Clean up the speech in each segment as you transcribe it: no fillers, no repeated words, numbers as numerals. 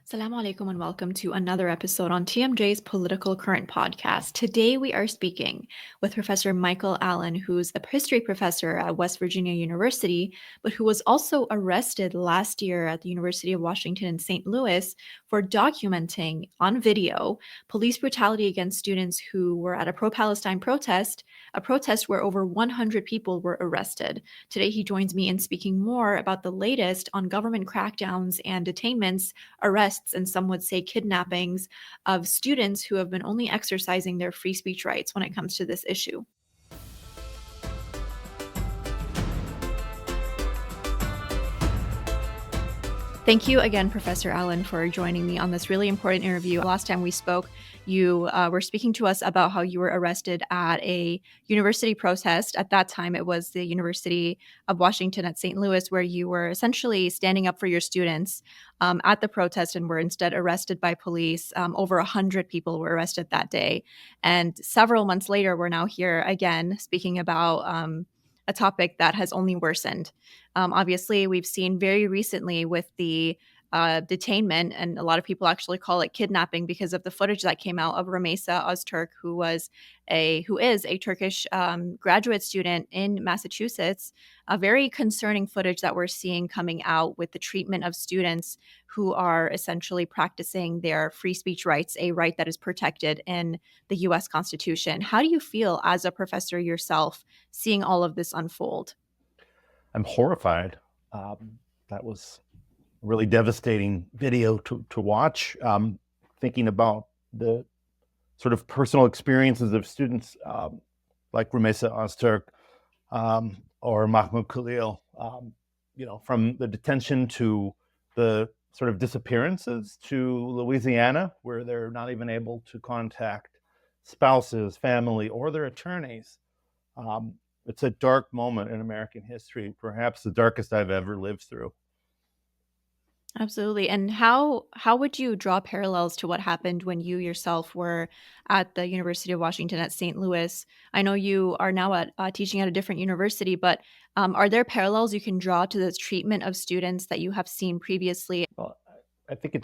Assalamu alaikum and welcome to another episode on TMJ's Political Current podcast. Today we are speaking with Professor Michael Allen, who's a history professor at West Virginia University, but who was also arrested last year at the University of Washington in St. Louis for documenting on video police brutality against students who were at a pro-Palestine protest, a protest where over 100 people were arrested. Today he joins me in speaking more about the latest on government crackdowns and detainments, arrests, and some would say kidnappings of students who have been only exercising their free speech rights when it comes to this issue. Thank you again, Professor Allen, for joining me on this really important interview. Last time we spoke, you were speaking to us about how you were arrested at a university protest. At that time, it was the University of Washington at St. Louis, where you were essentially standing up for your students at the protest and were instead arrested by police. Over 100 people were arrested that day. And several months later, we're now here again speaking about a topic that has only worsened. Obviously, we've seen very recently with the detainment, and a lot of people actually call it kidnapping because of the footage that came out of Ramesa Öztürk, who is a Turkish graduate student in Massachusetts. A very concerning footage that we're seeing coming out with the treatment of students who are essentially practicing their free speech rights, a right that is protected in the U.S. Constitution. How do you feel as a professor yourself seeing all of this unfold? I'm horrified. That was a really devastating video to watch. Thinking about the sort of personal experiences of students like Ramesa Öztürk or Mahmoud Khalil, from the detention to the sort of disappearances to Louisiana, where they're not even able to contact spouses, family, or their attorneys. It's a dark moment in American history, perhaps the darkest I've ever lived through. Absolutely. And how would you draw parallels to what happened when you yourself were at the University of Washington at St. Louis? I know you are now at teaching at a different university, but are there parallels you can draw to the treatment of students that you have seen previously? Well, I think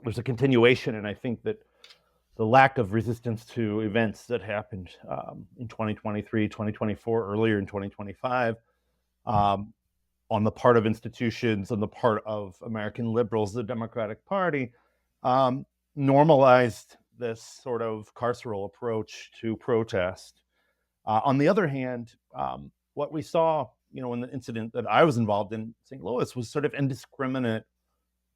there's a continuation, and I think that the lack of resistance to events that happened in 2023, 2024, earlier in 2025, on the part of institutions, on the part of American liberals, the Democratic Party, normalized this sort of carceral approach to protest. On the other hand, what we saw, in the incident that I was involved in St. Louis was sort of indiscriminate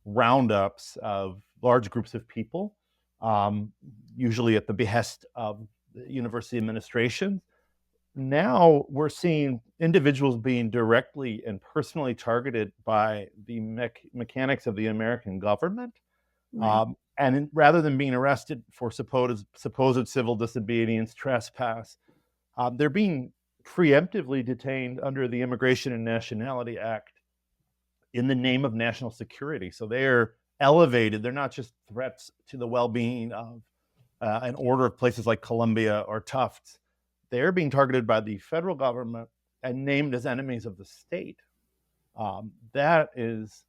roundups of large groups of people, usually at the behest of the university administration. Now we're seeing individuals being directly and personally targeted by the mechanics of the American government. Right. Rather than being arrested for supposed civil disobedience, trespass, they're being preemptively detained under the Immigration and Nationality Act in the name of national security. So they're elevated. They're not just threats to the well-being of an order of places like Columbia or Tufts. They're being targeted by the federal government and named as enemies of the state. That is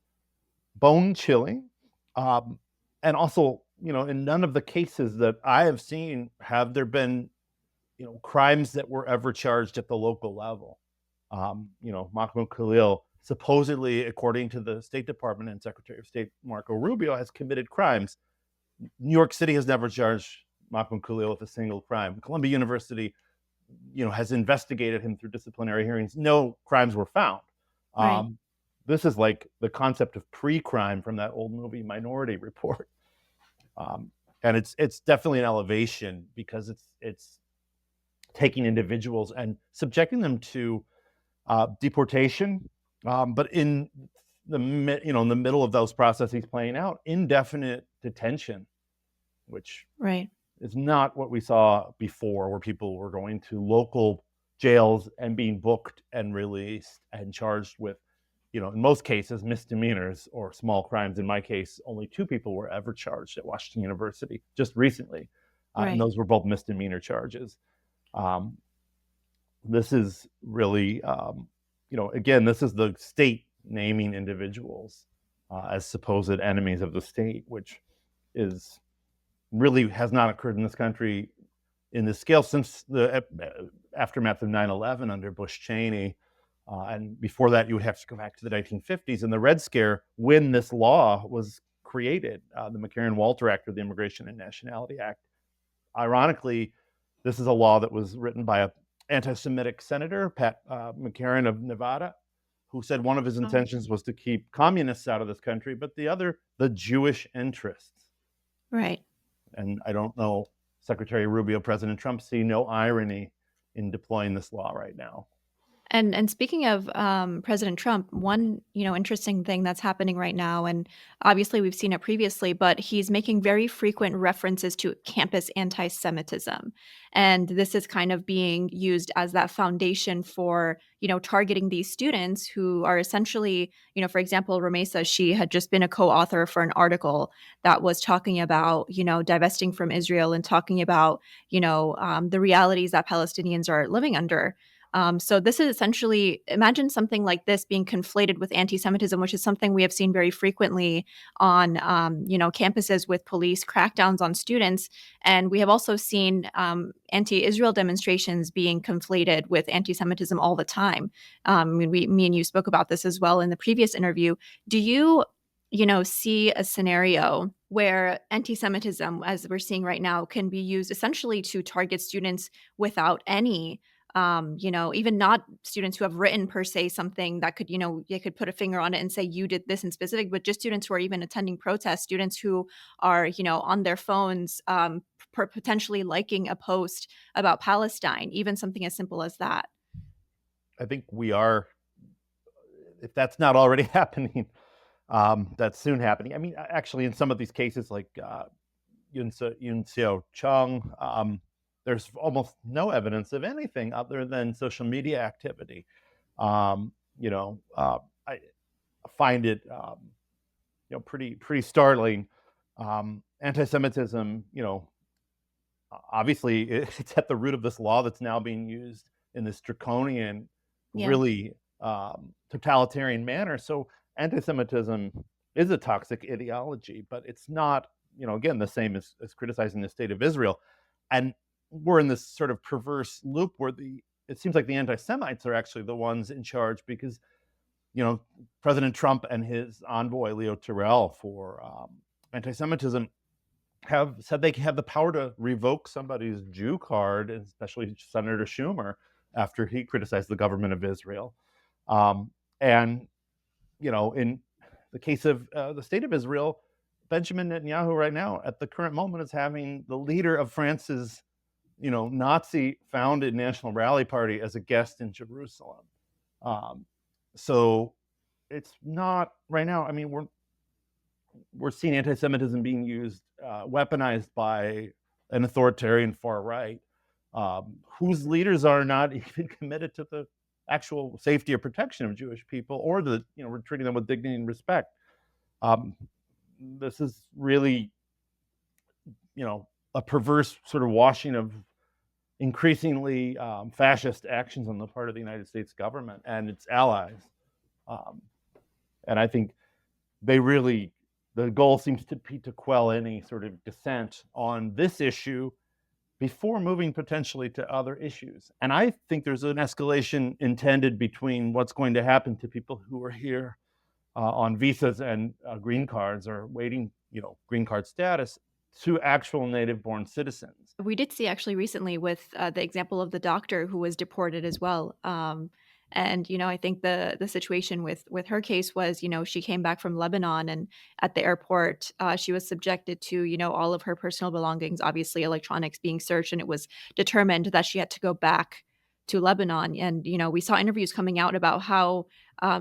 bone chilling. And also, in none of the cases that I have seen have there been, crimes that were ever charged at the local level. Mahmoud Khalil, supposedly, according to the State Department and Secretary of State Marco Rubio, has committed crimes. New York City has never charged Mahmoud Khalil with a single crime. Columbia University, has investigated him through disciplinary hearings. No crimes were found. Right. This is like the concept of pre-crime from that old movie Minority Report, and it's definitely an elevation because it's taking individuals and subjecting them to deportation, but in the in the middle of those processes playing out, indefinite detention, which Right. is not what we saw before, where people were going to local jails and being booked and released and charged with, in most cases, misdemeanors or small crimes. In my case, only 2 people were ever charged at Washington University just recently, and Right. those were both misdemeanor charges. This is really, again, this is the state naming individuals as supposed enemies of the state, which is really has not occurred in this country in this scale since the aftermath of 9/11 under Bush Cheney. And before that, you would have to go back to the 1950s and the Red Scare when this law was created, the McCarran-Walter Act, or the Immigration and Nationality Act. Ironically, this is a law that was written by a anti-Semitic senator, Pat McCarran of Nevada, who said one of his Oh, intentions was to keep communists out of this country, but the other, the Jewish interests. right. And I don't know, Secretary Rubio, President Trump see no irony in deploying this law right now. And speaking of President Trump, one interesting thing that's happening right now, and obviously we've seen it previously, but he's making very frequent references to campus anti-Semitism, and this is kind of being used as that foundation for targeting these students who are essentially, for example, Ramesa, she had just been a co-author for an article that was talking about divesting from Israel and talking about the realities that Palestinians are living under. So this is essentially, imagine something like this being conflated with anti-Semitism, which is something we have seen very frequently on, campuses with police crackdowns on students, and we have also seen anti-Israel demonstrations being conflated with anti-Semitism all the time. Me and you spoke about this as well in the previous interview. Do you, see a scenario where anti-Semitism, as we're seeing right now, can be used essentially to target students without any even not students who have written per se something that could, they could put a finger on it and say you did this in specific, but just students who are even attending protests, students who are, on their phones, potentially liking a post about Palestine, even something as simple as that. I think we are, if that's not already happening, that's soon happening. I mean, actually, in some of these cases, like Yun Seo Chung, there's almost no evidence of anything other than social media activity. Um, I find it, pretty startling. Anti-Semitism, obviously, it's at the root of this law that's now being used in this draconian, Yeah. really totalitarian manner. So anti-Semitism is a toxic ideology, but it's not, again, the same as criticizing the state of Israel. And we're in this sort of perverse loop where it seems like the anti-Semites are actually the ones in charge because, President Trump and his envoy, Leo Terrell, for anti-Semitism have said they have the power to revoke somebody's Jew card, especially Senator Schumer, after he criticized the government of Israel. And, in the case of the state of Israel, Benjamin Netanyahu right now, at the current moment, is having the leader of France's, Nazi founded National Rally Party as a guest in Jerusalem. Um, so it's not right now. I mean, we're seeing anti-Semitism being used, weaponized by an authoritarian far right, whose leaders are not even committed to the actual safety or protection of Jewish people, or we're treating them with dignity and respect. Um, this is really, a perverse sort of washing of increasingly fascist actions on the part of the United States government and its allies. Um, and I think the goal seems to be to quell any sort of dissent on this issue before moving potentially to other issues. And I think there's an escalation intended between what's going to happen to people who are here on visas and green cards, or waiting, green card status, to actual native born citizens. We did see actually recently with the example of the doctor who was deported as well. And I think the situation with her case was, she came back from Lebanon, and at the airport, she was subjected to all of her personal belongings, obviously electronics being searched, and it was determined that she had to go back to Lebanon. And we saw interviews coming out about how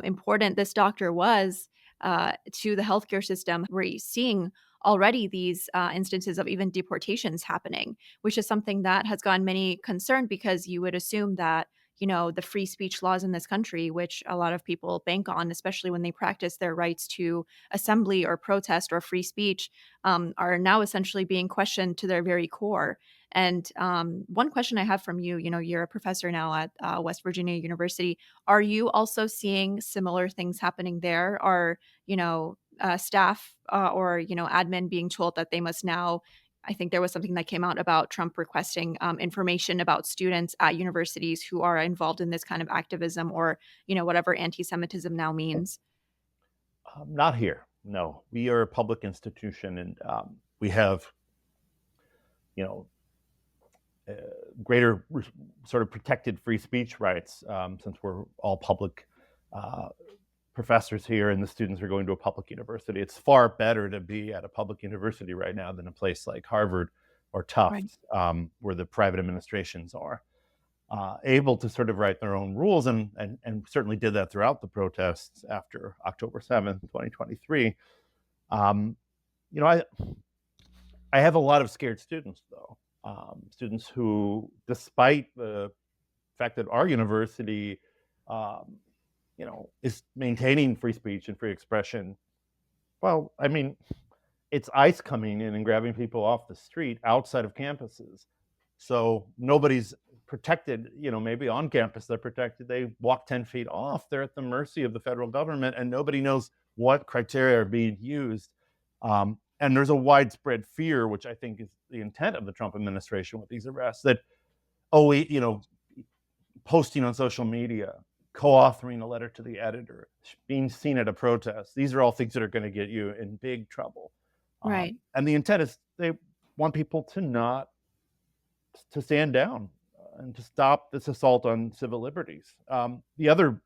important this doctor was to the healthcare system. We're seeing already these instances of even deportations happening, which is something that has gotten many concerned, because you would assume that the free speech laws in this country, which a lot of people bank on, especially when they practice their rights to assembly or protest or free speech, are now essentially being questioned to their very core. And one question I have from you, you're a professor now at West Virginia University. Are you also seeing similar things happening there? Are staff or admin being told that they must now. I think there was something that came out about Trump requesting information about students at universities who are involved in this kind of activism or whatever anti-Semitism now means. Not here. No, we are a public institution, and we have, you know, uh, greater sort of protected free speech rights since we're all public professors here, and the students are going to a public university. It's far better to be at a public university right now than a place like Harvard or Right. Tufts, where the private administrations are able to sort of write their own rules, and certainly did that throughout the protests after October 7th, 2023. Um, you know, I have a lot of scared students, though. Students who, despite the fact that our university, um, is maintaining free speech and free expression. Well, I mean, it's ICE coming in and grabbing people off the street outside of campuses. So nobody's protected, maybe on campus they're protected. They walk 10 feet off. They're at the mercy of the federal government, and nobody knows what criteria are being used. And there's a widespread fear, which I think is the intent of the Trump administration with these arrests, that, posting on social media, co-authoring a letter to the editor, being seen at a protest, these are all things that are going to get you in big trouble. Right. And the intent is they want people to stand down and to stop this assault on civil liberties. The other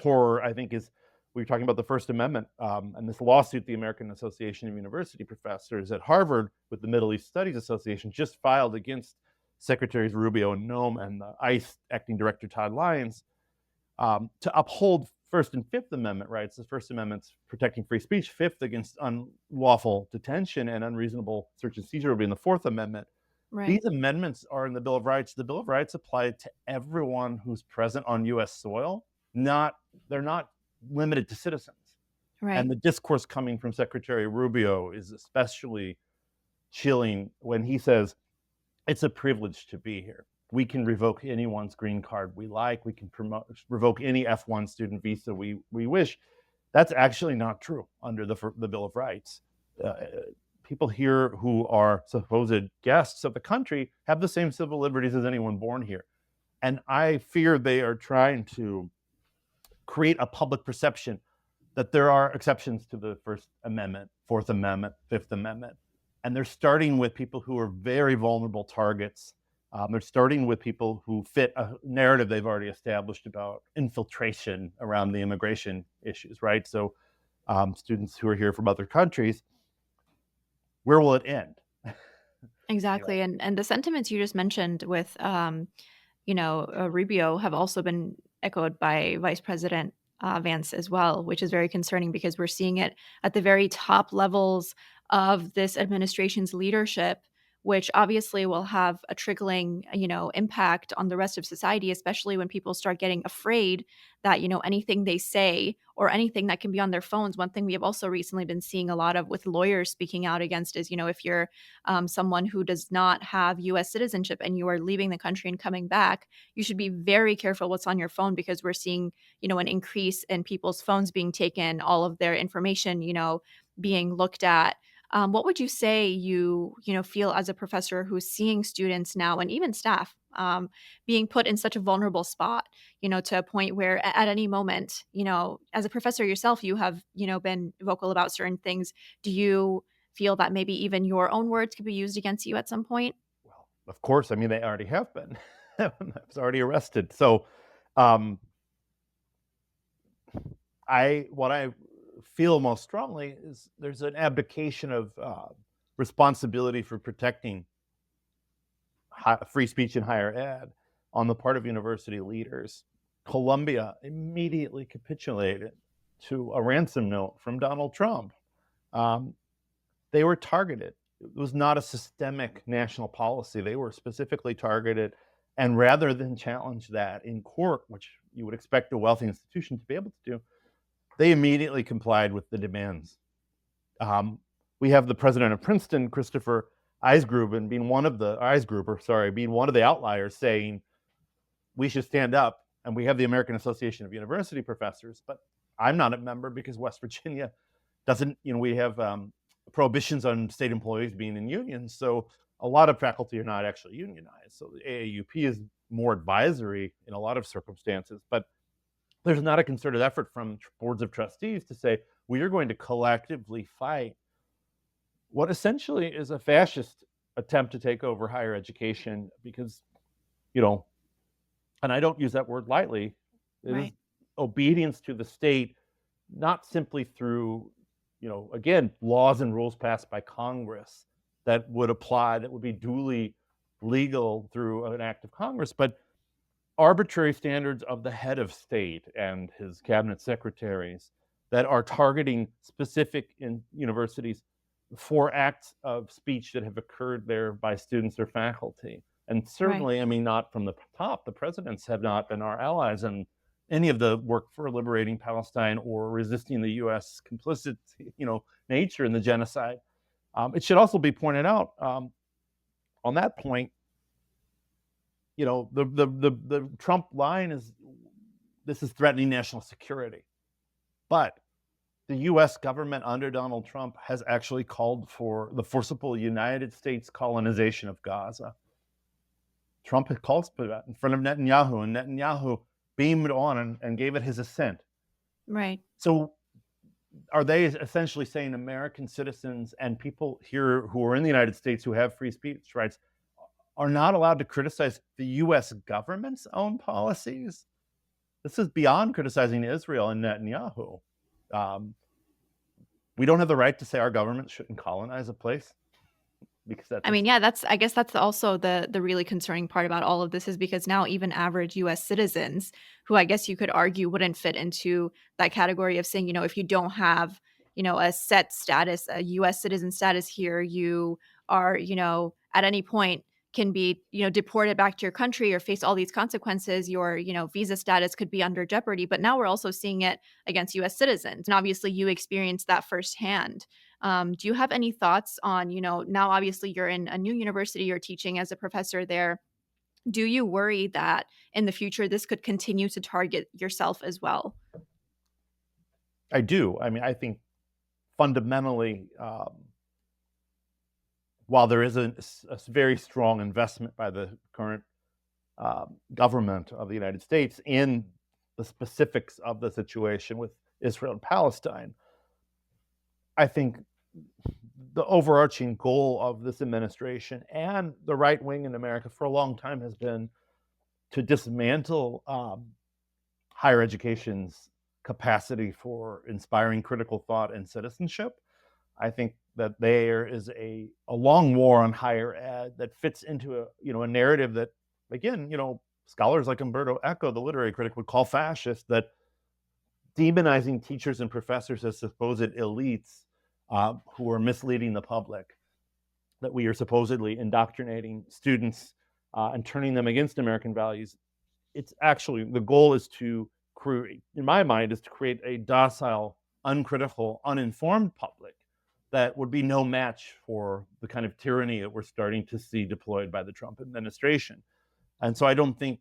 horror, I think, is we were talking about the First Amendment and this lawsuit the American Association of University Professors at Harvard with the Middle East Studies Association just filed against Secretaries Rubio and Noem and the ICE acting director Todd Lyons to uphold First and Fifth Amendment rights. The First Amendment's protecting free speech, Fifth against unlawful detention and unreasonable search and seizure would be in the Fourth Amendment. Right. These amendments are in the Bill of Rights. The Bill of Rights apply to everyone who's present on U.S. soil. They're not limited to citizens. Right. And the discourse coming from Secretary Rubio is especially chilling when he says, it's a privilege to be here. We can revoke anyone's green card we like. We can revoke any F1 student visa we wish. That's actually not true under the Bill of Rights. People here who are supposed guests of the country have the same civil liberties as anyone born here. And I fear they are trying to create a public perception that there are exceptions to the First Amendment, Fourth Amendment, Fifth Amendment. And they're starting with people who are very vulnerable targets. They're starting with people who fit a narrative they've already established about infiltration around the immigration issues, right? So students who are here from other countries, where will it end? Exactly. And the sentiments you just mentioned with Rubio have also been echoed by Vice President Vance as well, which is very concerning because we're seeing it at the very top levels of this administration's leadership, which obviously will have a trickling, impact on the rest of society, especially when people start getting afraid that, anything they say or anything that can be on their phones. One thing we have also recently been seeing a lot of with lawyers speaking out against is, if you're someone who does not have US citizenship and you are leaving the country and coming back, you should be very careful what's on your phone because we're seeing, an increase in people's phones being taken, all of their information, being looked at. What would you say you feel as a professor who's seeing students now and even staff being put in such a vulnerable spot, to a point where at any moment, as a professor yourself, you have, been vocal about certain things. Do you feel that maybe even your own words could be used against you at some point? Well, of course, I mean, they already have been. I was already arrested. So um, what I feel most strongly is there's an abdication of responsibility for protecting free speech in higher ed on the part of university leaders. Columbia immediately capitulated to a ransom note from Donald Trump. They were targeted. It was not a systemic national policy. They were specifically targeted. And rather than challenge that in court, which you would expect a wealthy institution to be able to do, they immediately complied with the demands. We have the president of Princeton, Christopher Eisgruber, being one of the outliers, saying we should stand up. And we have the American Association of University Professors, but I'm not a member because West Virginia doesn't, we have prohibitions on state employees being in unions. So a lot of faculty are not actually unionized. So the AAUP is more advisory in a lot of circumstances, but there's not a concerted effort from boards of trustees to say, we are going to collectively fight what essentially is a fascist attempt to take over higher education because, you know, and I don't use that word lightly, it is Right. obedience to the state, not simply through, again, laws and rules passed by Congress that would apply, that would be duly legal through an act of Congress, but arbitrary standards of the head of state and his cabinet secretaries that are targeting specific universities for acts of speech that have occurred there by students or faculty. And Right. certainly, I mean, not from the top, the presidents have not been our allies in any of the work for liberating Palestine or resisting the U.S. complicit, nature in the genocide. It should also be pointed out on that point, the Trump line is this is threatening national security. But the US government under Donald Trump has actually called for the forcible United States colonization of Gaza. Trump had called for that in front of Netanyahu, and Netanyahu beamed on and gave it his assent. Right. So are they essentially saying American citizens and people here who are in the United States who have free speech rights are not allowed to criticize the US government's own policies? This is beyond criticizing Israel and Netanyahu. Um, we don't have the right to say our government shouldn't colonize a place because I mean, yeah, I guess that's also the really concerning part about all of this is because now even average US citizens, who I guess you could argue wouldn't fit into that category of saying, if you don't have, a set status, a US citizen status here, you are, at any point can be, deported back to your country or face all these consequences. Your, visa status could be under jeopardy. But now we're also seeing it against US citizens. And obviously you experienced that firsthand. Do you have any thoughts on, now obviously you're in a new university, you're teaching as a professor there. Do you worry that in the future this could continue to target yourself as well? I do. I mean, I think fundamentally, while there is a very strong investment by the current government of the United States in the specifics of the situation with Israel and Palestine, I think the overarching goal of this administration and the right wing in America for a long time has been to dismantle higher education's capacity for inspiring critical thought and citizenship. I think that there is a long war on higher ed that fits into a narrative that, again, scholars like Umberto Eco, the literary critic, would call fascist, that demonizing teachers and professors as supposed elites who are misleading the public, that we are supposedly indoctrinating students and turning them against American values. It's actually, the goal is to create, in my mind, is to create a docile, uncritical, uninformed public that would be no match for the kind of tyranny that we're starting to see deployed by the Trump administration. And so I don't think,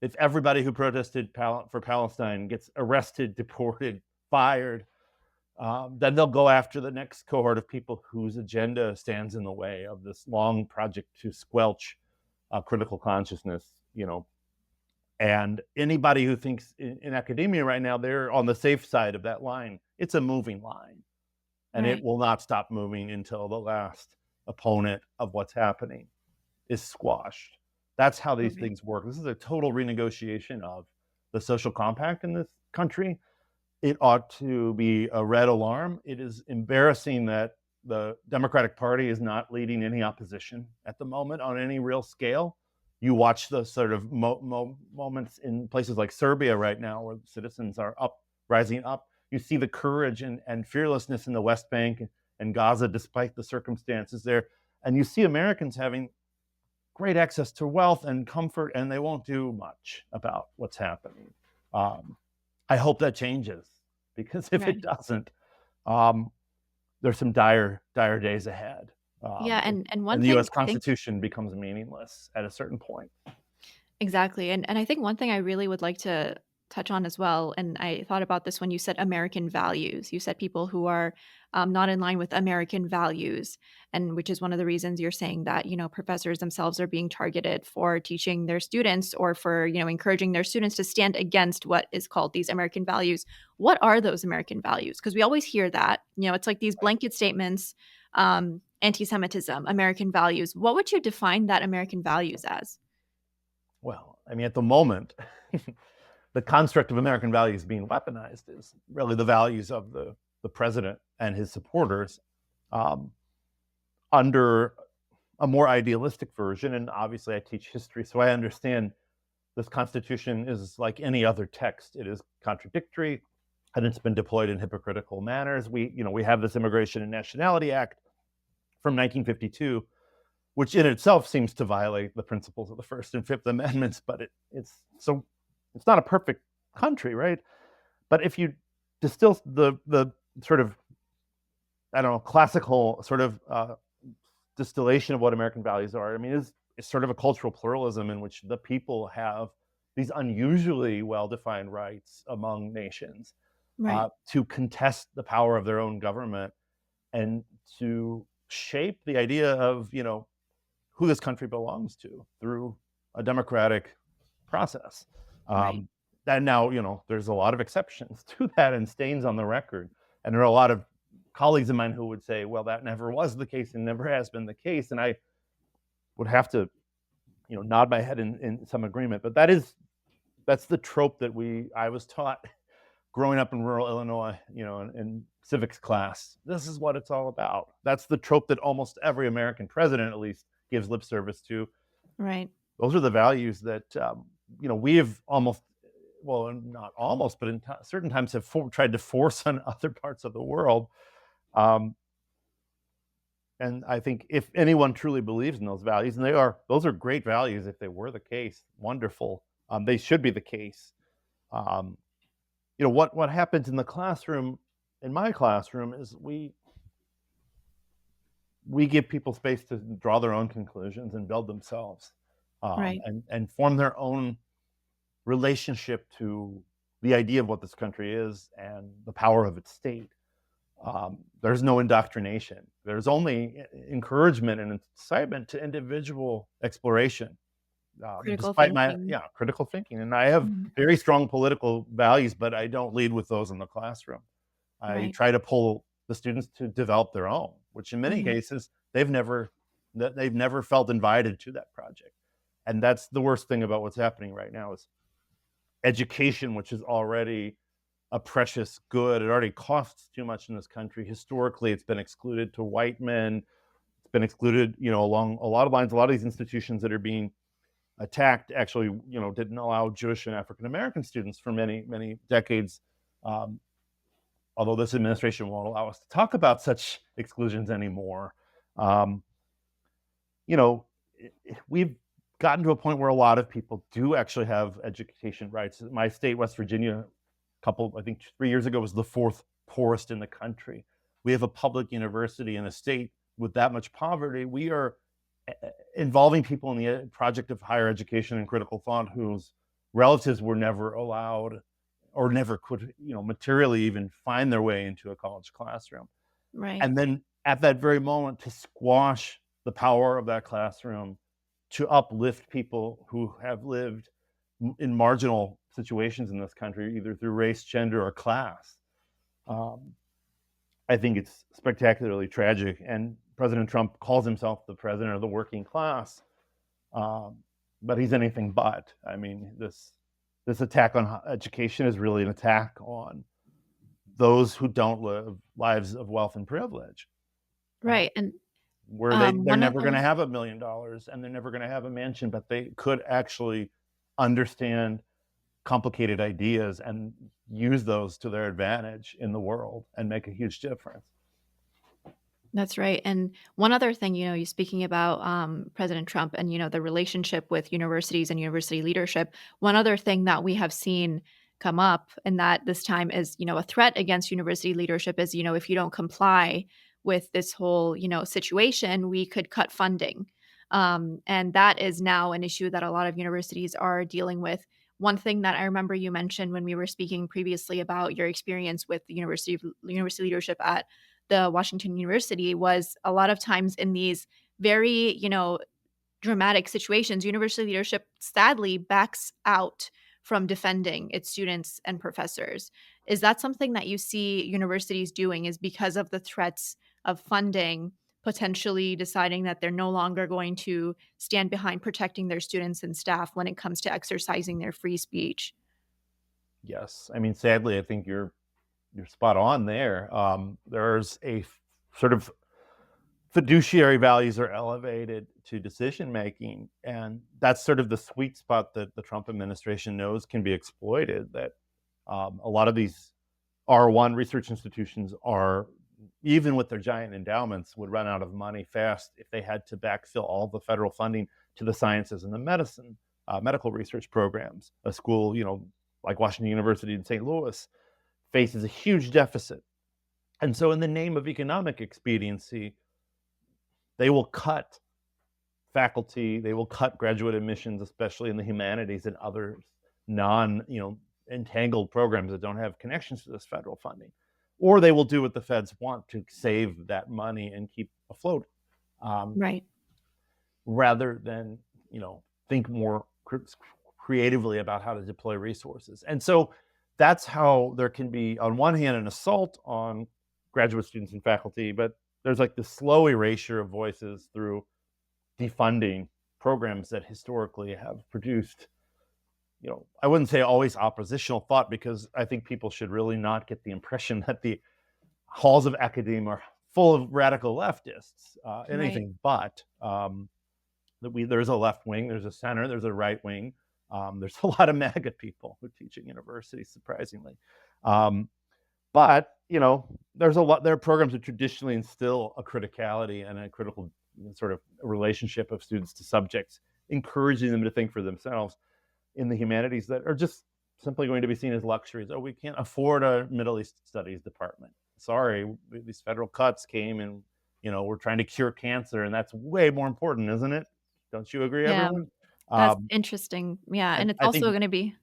if everybody who protested for Palestine gets arrested, deported, fired, then they'll go after the next cohort of people whose agenda stands in the way of this long project to squelch critical consciousness, and anybody who thinks in academia right now, they're on the safe side of that line. It's a moving line, and it Right. will not stop moving until the last opponent of what's happening is squashed. That's how these Okay. things work. This is a total renegotiation of the social compact in this country. It ought to be a red alarm. It is embarrassing that the Democratic Party is not leading any opposition at the moment on any real scale. You watch the sort of moments in places like Serbia right now where citizens are rising up. You see the courage and fearlessness in the West Bank and Gaza despite the circumstances there. And you see Americans having great access to wealth and comfort, and they won't do much about what's happening. I hope that changes, because if it Right. doesn't, there's some dire days ahead. Yeah, and one And the thing U.S. I think Constitution becomes meaningless at a certain point. exactly. And I think one thing I really would like to touch on as well, and I thought about this when you said American values. You said people who are not in line with American values, and which is one of the reasons you're saying that, professors themselves are being targeted for teaching their students or for, encouraging their students to stand against what is called these American values. What are those American values? Because we always hear that, it's like these blanket statements, anti-Semitism, American values. What would you define that American values as? Well, I mean, at the moment, the construct of American values being weaponized is really the values of the president and his supporters, um, under a more idealistic version. And obviously, I teach history, so I understand this Constitution is like any other text. It is contradictory, and it's been deployed in hypocritical manners. We have this Immigration and Nationality Act from 1952, which in itself seems to violate the principles of the First and Fifth Amendments, but it's not a perfect country, right? But if you distill the sort of, I don't know, classical sort of distillation of what American values are, I mean, it's sort of a cultural pluralism in which the people have these unusually well-defined rights among nations, Right. to contest the power of their own government and to shape the idea of, who this country belongs to through a democratic process. Right. Um, and now, there's a lot of exceptions to that and stains on the record. And there are a lot of colleagues of mine who would say, well, that never was the case and never has been the case. And I would have to, nod my head in some agreement. But that's the trope that I was taught growing up in rural Illinois, in civics class. This is what it's all about. That's the trope that almost every American president, at least, gives lip service to. Right. Those are the values that, we have almost, well, not almost, but in certain times have tried to force on other parts of the world. Um, and I think if anyone truly believes in those values, and those are great values if they were the case, wonderful. They should be the case. Um, what happens in the classroom, in my classroom, is we give people space to draw their own conclusions and build themselves, Right. and form their own relationship to the idea of what this country is and the power of its state. There's no indoctrination. There's only encouragement and incitement to individual exploration, Critical despite my thinking. critical thinking. And I have Mhm. very strong political values, but I don't lead with those in the classroom. I Right. try to pull the students to develop their own, which in many Mhm. cases they've never felt invited to that project. And that's the worst thing about what's happening right now is education, which is already a precious good. It already costs too much in this country. Historically, it's been excluded to white men. It's been excluded, along a lot of lines. A lot of these institutions that are being attacked actually, didn't allow Jewish and African American students for many, many decades. Um, Although this administration won't allow us to talk about such exclusions anymore. Um, you know, we've gotten to a point where a lot of people do actually have education rights. My state, West Virginia, I think 3 years ago, was the fourth poorest in the country. We have a public university in a state with that much poverty. We are involving people in the project of higher education and critical thought whose relatives were never allowed or never could, materially even find their way into a college classroom. Right. And then at that very moment, to squash the power of that classroom, to uplift people who have lived in marginal situations in this country, either through race, gender, or class. Um, I think it's spectacularly tragic. And President Trump calls himself the president of the working class, um, but he's anything but. I mean, this attack on education is really an attack on those who don't live lives of wealth and privilege, uh, Right. And where they're one never going other to have $1 million and they're never going to have a mansion, but they could actually understand complicated ideas and use those to their advantage in the world and make a huge difference. That's right. And one other thing, you speaking about President Trump and the relationship with universities and university leadership. One other thing that we have seen come up, and that this time is a threat against university leadership, is if you don't comply with this whole situation, we could cut funding, and that is now an issue that a lot of universities are dealing with. one thing that I remember you mentioned when we were speaking previously about your experience with the university leadership at the Washington University was a lot of times in these very, dramatic situations, university leadership sadly backs out from defending its students and professors. Is that something that you see universities doing, is because of the threats of funding potentially deciding that they're no longer going to stand behind protecting their students and staff when it comes to exercising their free speech? Yes, I mean, sadly, I think you're spot on there. There's sort of fiduciary values are elevated to decision making, and that's sort of the sweet spot that the Trump administration knows can be exploited. That a lot of these R1 research institutions are, even with their giant endowments, would run out of money fast if they had to backfill all the federal funding to the sciences and the medical research programs. A school, like Washington University in St. Louis, faces a huge deficit. And so, in the name of economic expediency, they will cut faculty, they will cut graduate admissions, especially in the humanities and other non, entangled programs that don't have connections to this federal funding. Or they will do what the feds want to save that money and keep afloat, um, Right. rather than, think more creatively about how to deploy resources. And so that's how there can be, on one hand, an assault on graduate students and faculty, but there's like this slow erasure of voices through defunding programs that historically have produced, I wouldn't say always oppositional thought, because I think people should really not get the impression that the halls of academia are full of radical leftists, Right. anything but. There's a left wing, there's a center, there's a right wing. There's a lot of MAGA people who teach at universities, surprisingly. Um, but there's a lot. There are programs that traditionally instill a criticality and a critical sort of relationship of students to subjects, encouraging them to think for themselves in the humanities, that are just simply going to be seen as luxuries. Oh, we can't afford a Middle East studies department. Sorry, these federal cuts came, and we're trying to cure cancer, and that's way more important, isn't it? Don't you agree, Yeah, everyone? that's Um, interesting. Yeah, and it's I also think. gonna be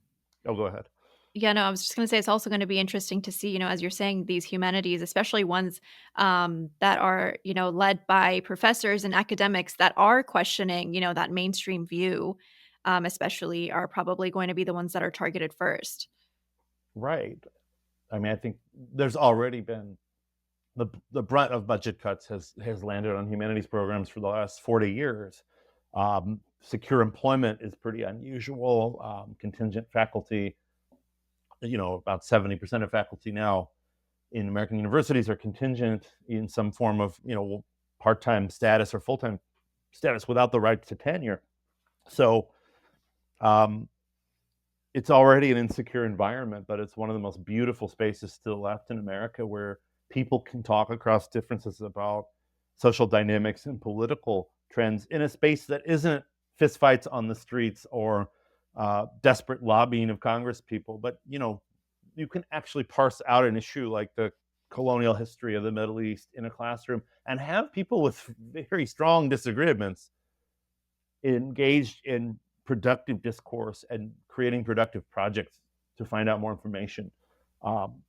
Oh, go ahead. Yeah, no, I was just gonna say it's also gonna be interesting to see, as you're saying, these humanities, especially ones that are, led by professors and academics that are questioning, that mainstream view, especially are probably going to be the ones that are targeted first. Right. I mean, I think there's already been the brunt of budget cuts has landed on humanities programs for the last 40 years. Secure employment is pretty unusual. Contingent faculty, about 70% of faculty now in American universities are contingent in some form of, part-time status or full-time status without the right to tenure. So um, it's already an insecure environment, but it's one of the most beautiful spaces still left in America, where people can talk across differences about social dynamics and political trends in a space that isn't fistfights on the streets or desperate lobbying of Congress people, but you can actually parse out an issue like the colonial history of the Middle East in a classroom and have people with very strong disagreements engaged in productive discourse and creating productive projects to find out more information. Um,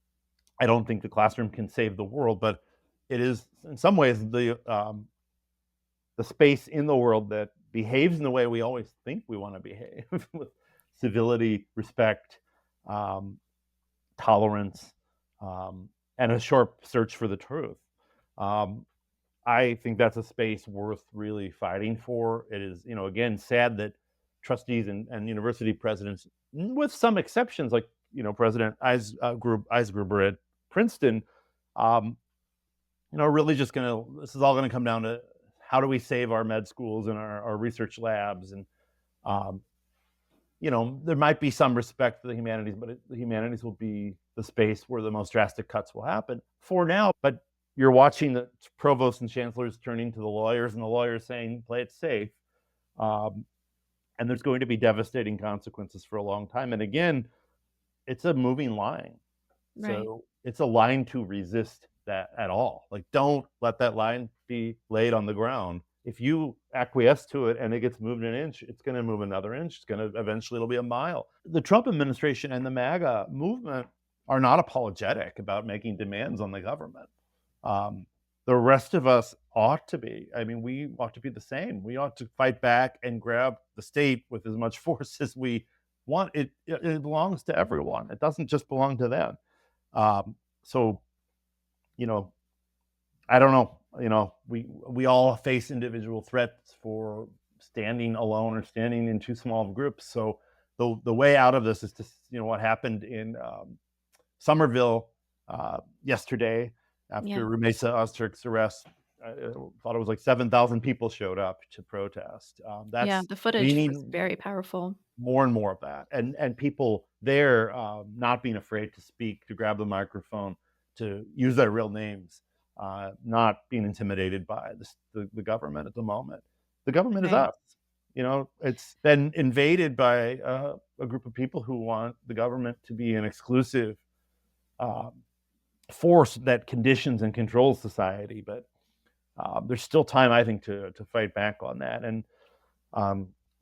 I don't think the classroom can save the world, but it is in some ways the space in the world that behaves in the way we always think we want to behave, with civility, respect, um, tolerance, um, and a sharp search for the truth. Um, I think that's a space worth really fighting for. It is, again, sad that trustees and university presidents, with some exceptions, like President Eisgruber at Princeton, um, really just this is all going to come down to how do we save our med schools and our research labs, and um, there might be some respect for the humanities, but the humanities will be the space where the most drastic cuts will happen for now. But you're watching the provosts and chancellors turning to the lawyers, and the lawyers saying, play it safe. Um, and there's going to be devastating consequences for a long time. And again, it's a moving line. Right. So it's a line to resist that at all. Like, don't let that line be laid on the ground. if you acquiesce to it and it gets moved an inch, it's going to move another inch. It's going to eventually, it'll be a mile. The Trump administration and the MAGA movement are not apologetic about making demands on the government. Um, the rest of us ought to be. I mean, we ought to be the same. We ought to fight back and grab the state with as much force as we want. It belongs to everyone. It doesn't just belong to them. So, you know, I don't know. You know, we all face individual threats for standing alone or standing in too small of groups. So the way out of this is to, what happened in Somerville yesterday Yeah. after Rumesa Ozturk's arrest. I thought it was like 7,000 people showed up to protest. Yeah, That's the We footage need was very powerful. more and more of that, and people there not being afraid to speak, to grab the microphone, to use their real names, not being intimidated by the government at the moment. The government is Right. us. It's been invaded by a group of people who want the government to be an exclusive uh, force that conditions and controls society. But there's still time, I think, to fight back on that. And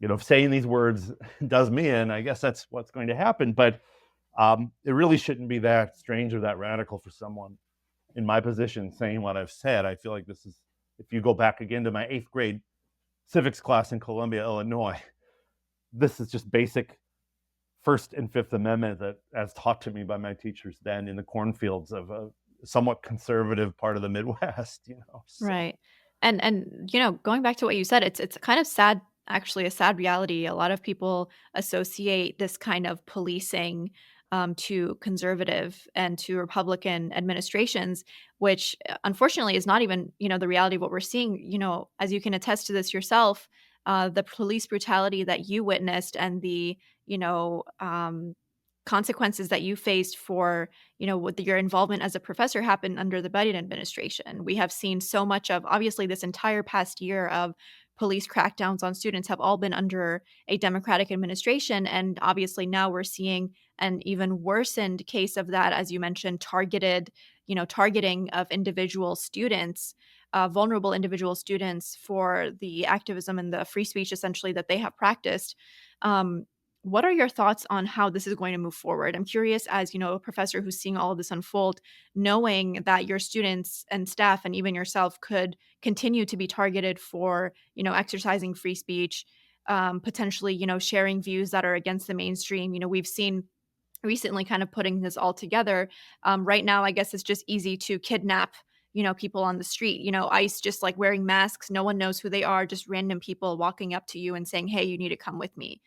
if saying these words does me in, I guess that's what's going to happen. But it really shouldn't be that strange or that radical for someone in my position saying what I've said. I feel like this is, if you go back again to my 8th grade civics class in Columbia, Illinois, this is just basic First and Fifth Amendment that, as taught to me by my teachers then in the cornfields of a somewhat conservative part of the Midwest. So Right. And going back to what you said, it's kind of sad, actually a sad reality. A lot of people associate this kind of policing to conservative and to Republican administrations, which unfortunately is not even, the reality of what we're seeing. As you can attest to this yourself, the police brutality that you witnessed and the, you know, um, consequences that you faced for with your involvement as a professor happened under the Biden administration. We have seen so much of, obviously, this entire past year of police crackdowns on students have all been under a Democratic administration. And obviously now we're seeing an even worsened case of that, as you mentioned, targeting of individual students, vulnerable individual students for the activism and the free speech essentially that they have practiced. Um, what are your thoughts on how this is going to move forward? I'm curious, as a professor who's seeing all of this unfold, knowing that your students and staff and even yourself could continue to be targeted for, exercising free speech, potentially, sharing views that are against the mainstream. We've seen recently kind of putting this all together. Right now, I guess it's just easy to kidnap, people on the street. ICE just like wearing masks. No one knows who they are. Just random people walking up to you and saying, "Hey, you need to come with me."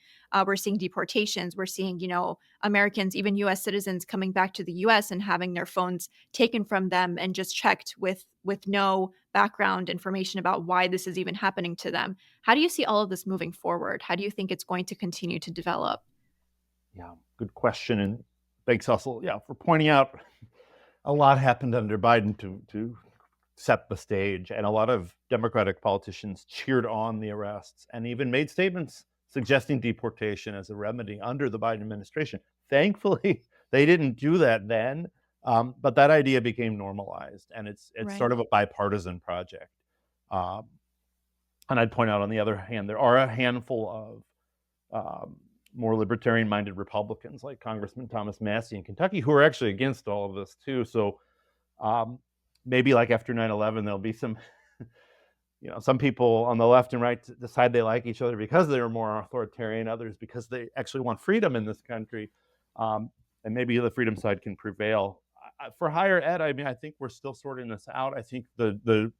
We're seeing deportations. We're seeing, Americans, even U.S. citizens, coming back to the U.S. and having their phones taken from them and just checked with no background information about why this is even happening to them. How do you see all of this moving forward? How do you think it's going to continue to develop? yeah, good question, and thanks also, for pointing out a lot happened under Biden to set the stage, and a lot of Democratic politicians cheered on the arrests and even made statements suggesting deportation as a remedy under the Biden administration. Thankfully, they didn't do that then, but that idea became normalized, and it's Right. sort of a bipartisan project. Um, and I'd point out, on the other hand, there are a handful of more libertarian-minded Republicans, like Congressman Thomas Massie in Kentucky, who are actually against all of this too. So um, maybe like after 9/11, there'll be some people on the left and right decide they like each other because they're more authoritarian, others because they actually want freedom in this country. And maybe the freedom side can prevail. For higher ed, I mean, I think we're still sorting this out. I think the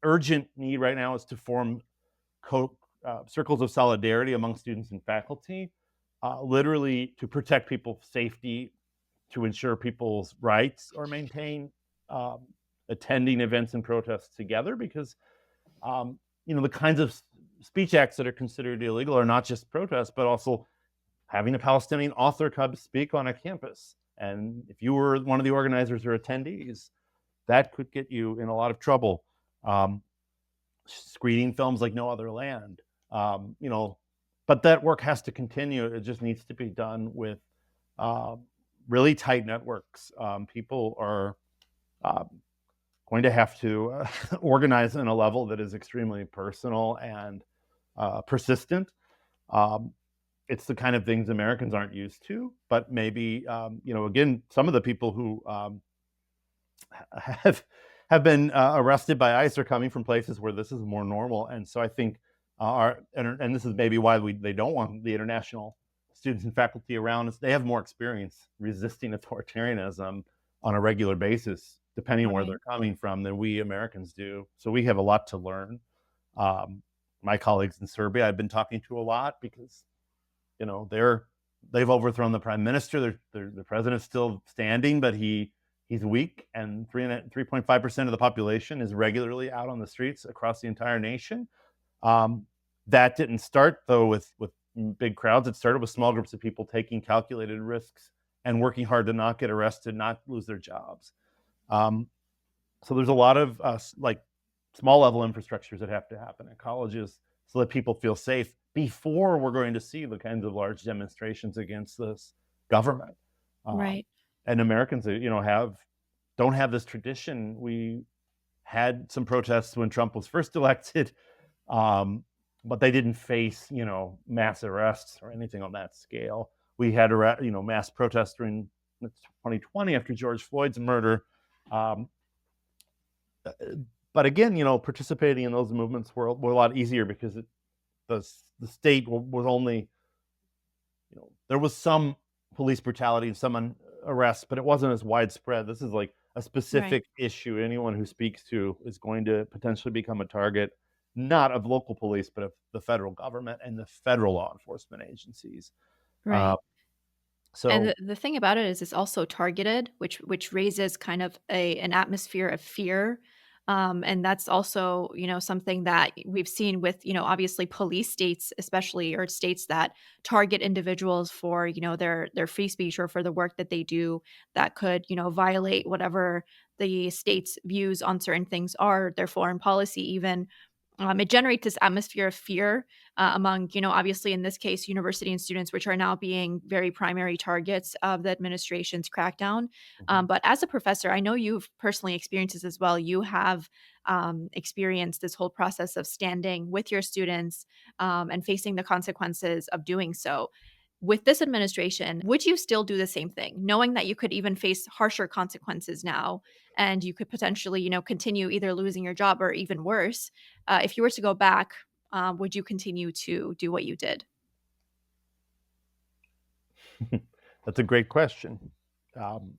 urgent need right now is to form circles of solidarity among students and faculty, literally to protect people's safety, to ensure people's rights are maintained, um, attending events and protests together, because the kinds of speech acts that are considered illegal are not just protests, but also having a Palestinian author come speak on a campus. And if you were one of the organizers or attendees, that could get you in a lot of trouble. Um, Screening films like No Other Land, um, you know, but that work has to continue. It just needs to be done with uh, really tight networks. People are, uh, going to have to organize on a level that is extremely personal and persistent. Um, it's the kind of things Americans aren't used to, but maybe again, some of the people who have have been arrested by ICE are coming from places where this is more normal, and so I think and this is maybe why they don't want the international students and faculty around us. They have more experience resisting authoritarianism on a regular basis, depending on where Right. they're coming from, than we Americans do. So we have a lot to learn. Um, my colleagues in Serbia, I've been talking to a lot because they've overthrown the prime minister. The president's still standing, but he's weak, and 3.5% of the population is regularly out on the streets across the entire nation. Um, that didn't start though with big crowds. It started with small groups of people taking calculated risks and working hard to not get arrested, not lose their jobs. Um, so there's a lot of like small level infrastructures that have to happen at colleges so that people feel safe before we're going to see the kinds of large demonstrations against this government. Um, Right. and Americans, don't have this tradition. We had some protests when Trump was first elected, um, but they didn't face mass arrests or anything on that scale. We had mass protests during 2020 after George Floyd's murder. Um, but again, participating in those movements were a lot easier because the state was only, there was some police brutality and some arrests, but it wasn't as widespread. This is like a Right. specific issue. Anyone who speaks to is going to potentially become a target, not of local police, but of the federal government and the federal law enforcement agencies. Uh, Right. And so the thing about it is it's also targeted, which raises kind of an atmosphere of fear. And that's also, something that we've seen with, obviously police states, especially, or states that target individuals for, their free speech or for the work that they do that could, violate whatever the state's views on certain things are, their foreign policy even. It generates this atmosphere of fear among, obviously in this case, university and students, which are now being very primary targets of the administration's crackdown. mhm. But as a professor, I know you've personally experienced this as well. You have experienced this whole process of standing with your students and facing the consequences of doing so. With this administration, would you still do the same thing, knowing that you could even face harsher consequences now, and you could potentially, continue either losing your job or even worse? If you were to go back, would you continue to do what you did? That's a great question. Um,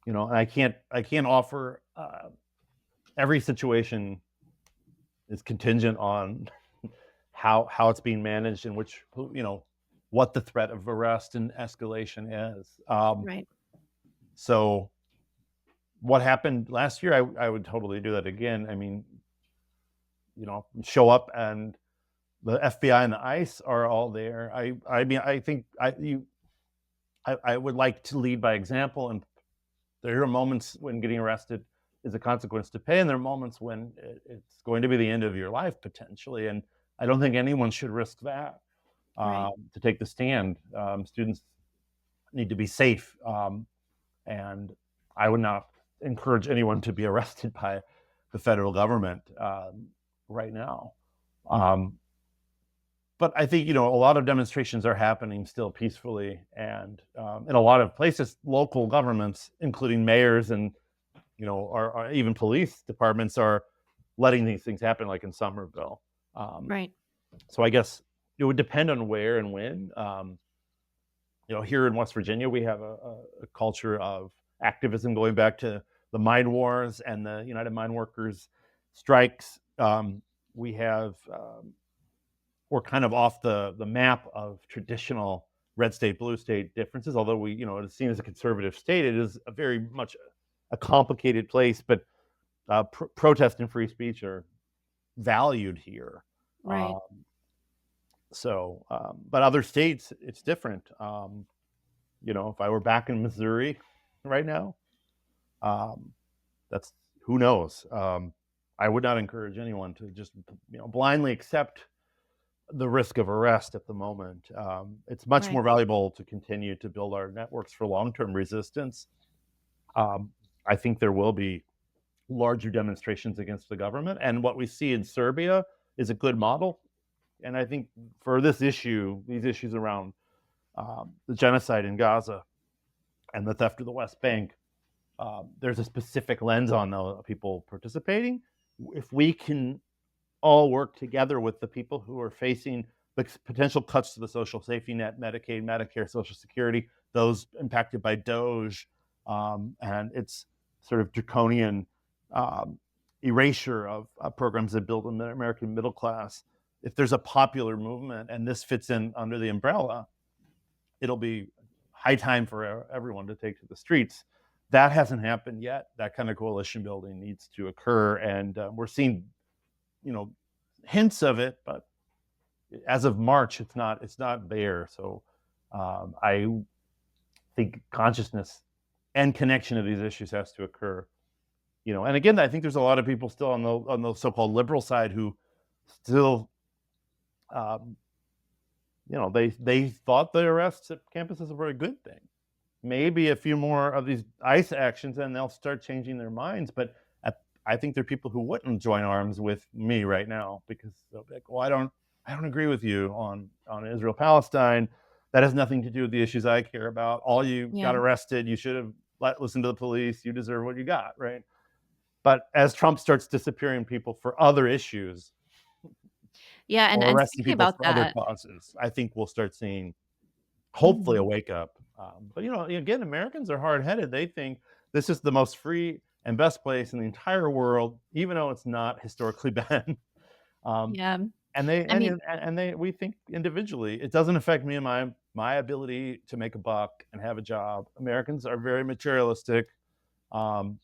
and I can't offer every situation is contingent on how it's being managed and what the threat of arrest and escalation is. Right. So what happened last year, I would totally do that again. I mean, show up and the FBI and the ICE are all there. I mean, I think I would like to lead by example, and there are moments when getting arrested is a consequence to pay, and there are moments when it's going to be the end of your life potentially, and I don't think anyone should risk that Right. to take the stand. Students need to be safe, and I would not encourage anyone to be arrested by the federal government right now. Um, but I think a lot of demonstrations are happening still peacefully, and in a lot of places, local governments, including mayors and or even police departments, are letting these things happen, like in Somerville. Um, Right. so I guess it would depend on where and when. Here in West Virginia, we have a culture of activism going back to the mine wars and the United Mine Workers strikes. We have we're kind of off the map of traditional red state, blue state differences. Although it is seen as a conservative state, it is a very much a complicated place. But protest and free speech are valued here. Right. Um, but other states, it's different. If I were back in Missouri right now, um, that's who knows. I would not encourage anyone to just blindly accept the risk of arrest at the moment. It's much Right. more valuable to continue to build our networks for long-term resistance. Um, I think there will be larger demonstrations against the government. And what we see in Serbia is a good model. And I think for this issue, these issues around the genocide in Gaza and the theft of the West Bank, there's a specific lens on the people participating. If we can all work together with the people who are facing the potential cuts to the social safety net, Medicaid, Medicare, Social Security, those impacted by DOGE, and its sort of draconian erasure of programs that build an American middle class. If there's a popular movement and this fits in under the umbrella, it'll be high time for everyone to take to the streets. That hasn't happened yet. That kind of coalition building needs to occur, and we're seeing, hints of it, but as of March, it's not there. So I think consciousness and connection of these issues has to occur. And again, I think there's a lot of people still on the so-called liberal side who still, they thought the arrests at campus is a very good thing. Maybe a few more of these ICE actions, and they'll start changing their minds. But I think there are people who wouldn't join arms with me right now because they'll be like, well, I don't agree with you on Israel-Palestine. That has nothing to do with the issues I care about. All you Yeah. got arrested, you should have listened to the police. You deserve what you got, right? But as Trump starts disappearing people for other issues, Yeah, or and arresting speaking people about for other that. causes, I think we'll start seeing, hopefully, a Mhm. wake up. But again, Americans are hard-headed. They think this is the most free and best place in the entire world, even though it's not historically been. Yeah. And they I mean, we think individually, it doesn't affect me and my ability to make a buck and have a job. Americans are very materialistic, um,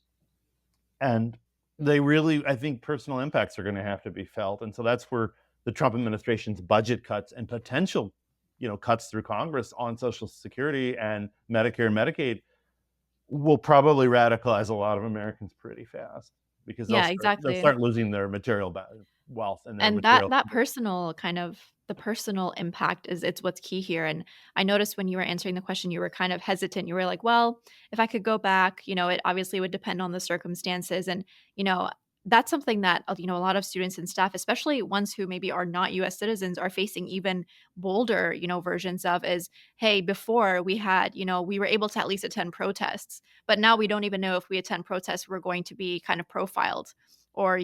and they really, I think, personal impacts are going to have to be felt. And so that's where the Trump administration's budget cuts and potential, cuts through Congress on Social Security and Medicare and Medicaid will probably radicalize a lot of Americans pretty fast because yeah, they'll exactly. start losing their material wealth and their And that material. that personal kind of the personal impact is it's what's key here. And I noticed when you were answering the question, you were kind of hesitant. You were like, well, if I could go back, it obviously would depend on the circumstances. And, you know, that's something that, a lot of students and staff, especially ones who maybe are not US citizens, are facing even bolder, versions of is, hey, before we had, we were able to at least attend protests, but now we don't even know if we attend protests, we're going to be kind of profiled or,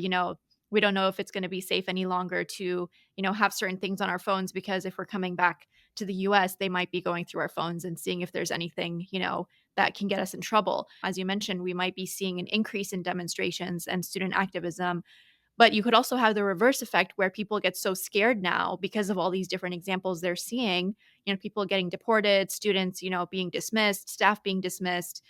we don't know if it's going to be safe any longer to, have certain things on our phones because if we're coming back to the US, they might be going through our phones and seeing if there's anything, that can get us in trouble. As you mentioned, we might be seeing an increase in demonstrations and student activism, but you could also have the reverse effect where people get so scared now because of all these different examples they're seeing, people getting deported, students, being dismissed, staff being dismissed.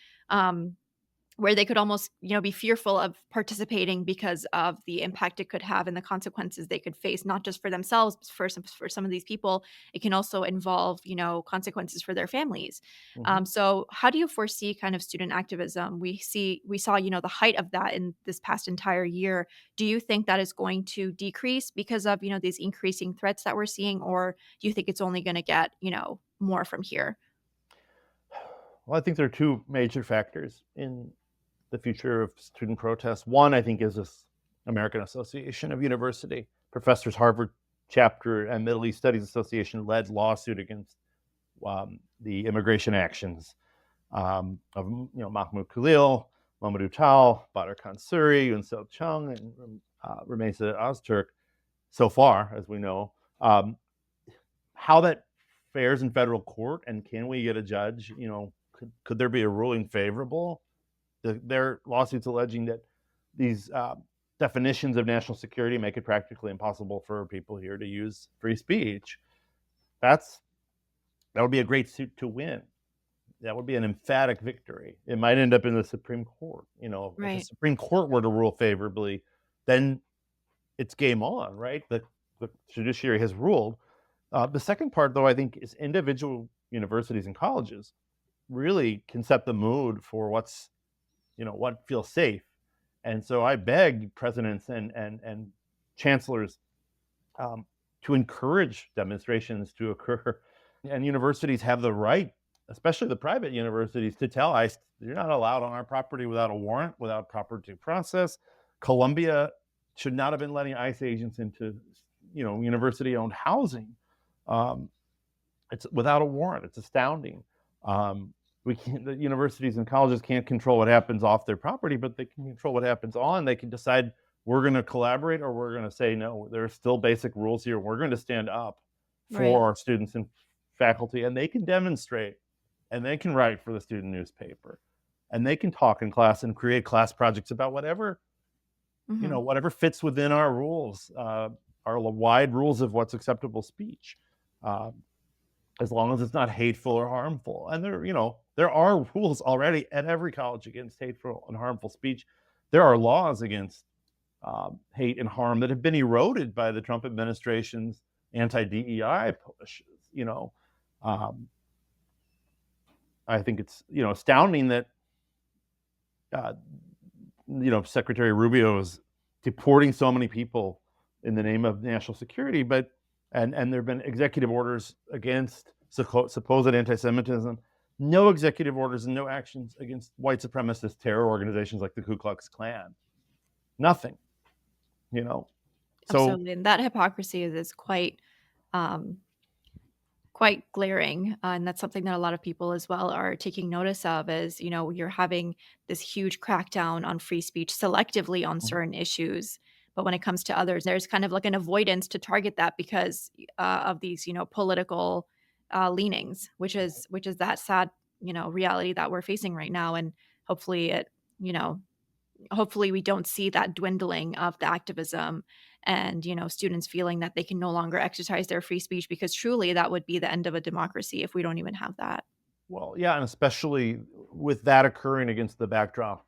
Where they could almost, be fearful of participating because of the impact it could have and the consequences they could face, not just for themselves, but for some of these people, it can also involve, consequences for their families. Mhm. So how do you foresee kind of student activism? We saw, the height of that in this past entire year. Do you think that is going to decrease because of, these increasing threats that we're seeing, or do you think it's only going to get, more from here? Well, I think there are two major factors in the future of student protests. One, I think, is this American Association of University Professors Harvard chapter and Middle East Studies Association led lawsuit against the immigration actions of Mahmoud Khalil, Mamadou Tal, Badr Khan Suri, Yoon Seo Chung, and Rameza Ozturk. So far, as we know, how that fares in federal court, and can we get a judge? Could there be a ruling favorable? Their lawsuits alleging that these definitions of national security make it practically impossible for people here to use free speech. That would be a great suit to win. That would be an emphatic victory. It might end up in the Supreme Court. If the Right. Supreme Court were to rule favorably, then it's game on, right? The judiciary has ruled. The second part, though, I think, is individual universities and colleges really can set the mood for what feels safe. And so I beg presidents and chancellors to encourage demonstrations to occur. And universities have the right especially the private universities, to tell ICE you're not allowed on our property without a warrant, without proper due process. Columbia should not have been letting ICE agents into, university-owned housing. It's without a warrant. It's astounding. The universities and colleges can't control what happens off their property, but they can control what happens on. They can decide we're going to collaborate or we're going to say no. There are still basic rules here. We're going to stand up Right. for our students and faculty, and they can demonstrate, and they can write for the student newspaper, and they can talk in class and create class projects about whatever whatever fits within our rules, our wide rules of what's acceptable speech. As long as it's not hateful or harmful. And there are rules already at every college against hateful and harmful speech. There are laws against hate and harm that have been eroded by the Trump administration's anti-DEI pushes. I think it's astounding that Secretary Rubio is deporting so many people in the name of national security, but and there have been executive orders against supposed anti-Semitism, no executive orders and no actions against white supremacist terror organizations like the Ku Klux Klan. Nothing. So Absolutely. And that hypocrisy is quite glaring, and that's something that a lot of people as well are taking notice of. Is you're having this huge crackdown on free speech selectively on certain issues, but when it comes to others, there's kind of like an avoidance to target that because of these political leanings, which is that sad reality that we're facing right now. And hopefully it you know hopefully we don't see that dwindling of the activism and students feeling that they can no longer exercise their free speech, because truly that would be the end of a democracy if we don't even have that. well, yeah, and especially with that occurring against the backdrop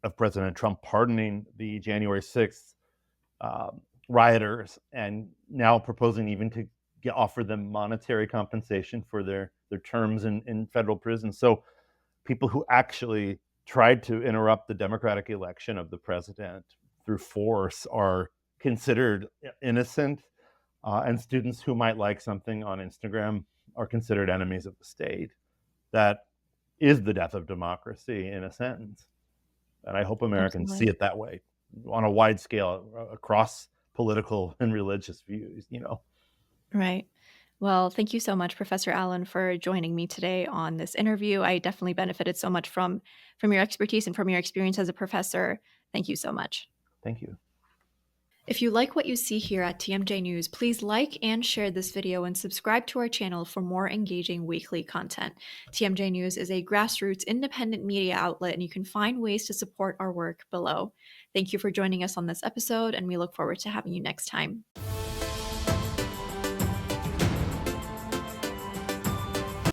of President Trump pardoning the January 6th rioters, and now proposing even to offer them monetary compensation for their terms in federal prison. So people who actually tried to interrupt the democratic election of the president through force are considered innocent, and students who might like something on Instagram are considered enemies of the state. That is the death of democracy in a sentence. And I hope Americans see Absolutely. it that way on a wide scale across political and religious views. Right. Well, thank you so much, Professor Allen, for joining me today on this interview. I definitely benefited so much from your expertise and from your experience as a professor. Thank you so much. Thank you. If you like what you see here at TMJ News, please like and share this video and subscribe to our channel for more engaging weekly content. TMJ News is a grassroots independent media outlet, and you can find ways to support our work below. Thank you for joining us on this episode, and we look forward to having you next time.